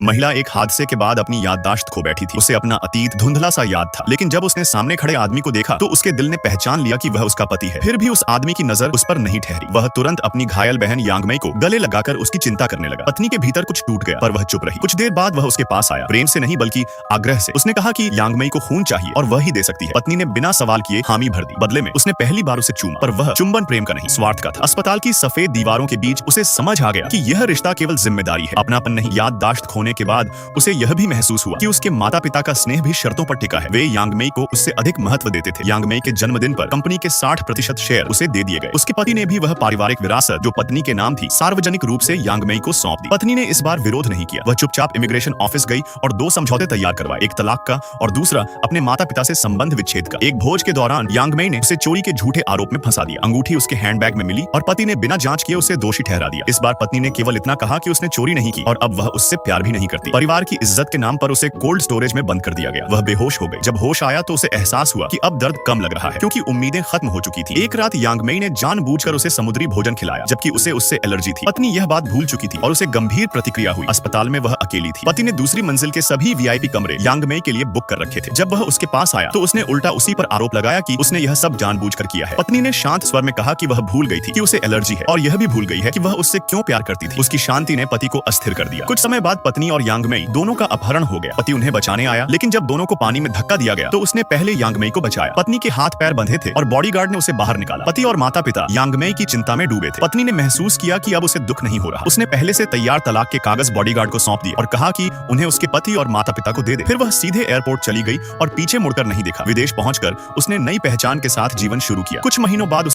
महिला एक हादसे के बाद अपनी याददाश्त खो बैठी थी। उसे अपना अतीत धुंधला सा याद था, लेकिन जब उसने सामने खड़े आदमी को देखा तो उसके दिल ने पहचान लिया कि वह उसका पति है। फिर भी उस आदमी की नजर उस पर नहीं ठहरी। वह तुरंत अपनी घायल बहन यांगमई को गले लगाकर उसकी चिंता करने लगा। पत्नी के भीतर कुछ टूट गया, पर वह चुप रही। कुछ देर बाद वह उसके पास आया, प्रेम से नहीं बल्कि आग्रह से। उसने कहा कि यांगमई को खून चाहिए और वह ही दे सकती है। पत्नी ने बिना सवाल किए हामी भर दी। बदले में उसने पहली बार उसे चूमा, पर वह चुंबन प्रेम का नहीं, स्वार्थ का था। अस्पताल की सफेद दीवारों के बीच उसे समझ आ गया कि यह रिश्ता केवल जिम्मेदारी है, अपनापन नहीं। याददाश्त खोने के बाद उसे यह भी महसूस हुआ कि उसके माता पिता का स्नेह भी शर्तों पर टिका है। वे यांगमई को उससे अधिक महत्व देते थे। यांगमई के जन्मदिन पर कंपनी के 60% शेयर उसे दे दिए गए। उसके पति ने भी वह पारिवारिक विरासत जो पत्नी के नाम थी सार्वजनिक रूप से यांगमई को सौंप दी। पत्नी ने इस बार विरोध नहीं किया। वह चुपचाप इमिग्रेशन ऑफिस गई और 2 समझौते तैयार करवाए, एक तलाक का और दूसरा अपने माता पिता से संबंध विच्छेद का। एक भोज के दौरान यांगमई ने उसे चोरी के झूठे आरोप में फंसा दिया। अंगूठी उसके हैंडबैग में मिली और पति ने बिना जांच किए उसे दोषी ठहरा दिया। इस बार पत्नी ने केवल इतना कहा कि उसने चोरी नहीं की और अब वह उससे प्यार भी नहीं करती। परिवार की इज्जत के नाम पर उसे कोल्ड स्टोरेज में बंद कर दिया गया। वह बेहोश हो गई। जब होश आया तो उसे एहसास हुआ कि अब दर्द कम लग रहा है, क्योंकि उम्मीदें खत्म हो चुकी थी। एक रात यांगमई ने जानबूझकर उसे समुद्री भोजन खिलाया, जबकि उसे उससे एलर्जी थी। पत्नी यह बात भूल चुकी थी और उसे गंभीर प्रतिक्रिया हुई। अस्पताल में वह अकेली थी। पति ने दूसरी मंजिल के सभी वीआईपी कमरे यांगमई के लिए बुक कर रखे थे। जब वह उसके पास आया तो उसने उल्टा उसी पर आरोप लगाया कि उसने यह सब जानबूझकर किया है। पत्नी ने शांत स्वर में कहा कि वह भूल गई थी कि उसे एलर्जी है और यह भी भूल गई है कि वह उससे क्यों प्यार करती थी। उसकी शांति ने पति को अस्थिर कर दिया। कुछ समय बाद पत्नी और यांगमई दोनों का अपहरण हो गया। पति उन्हें बचाने आया, लेकिन जब दोनों को पानी में धक्का दिया गया तो उसने पहले यांगमई को बचाया। पत्नी के हाथ पैर बंधे थे और बॉडीगार्ड ने उसे बाहर निकाला। पति और माता पिता यांगमई की चिंता में डूबे थे। पत्नी ने महसूस किया कि अब उसे दुख नहीं हो रहा। उसने पहले से तैयार तलाक के कागज बॉडीगार्ड को सौंप दिए और कहा कि उन्हें उसके पति और माता पिता को दे दे। फिर वह सीधे एयरपोर्ट चली गई और पीछे मुड़कर नहीं देखा। विदेश पहुंचकर उसने नई पहचान के साथ जीवन शुरू किया। कुछ महीनों बाद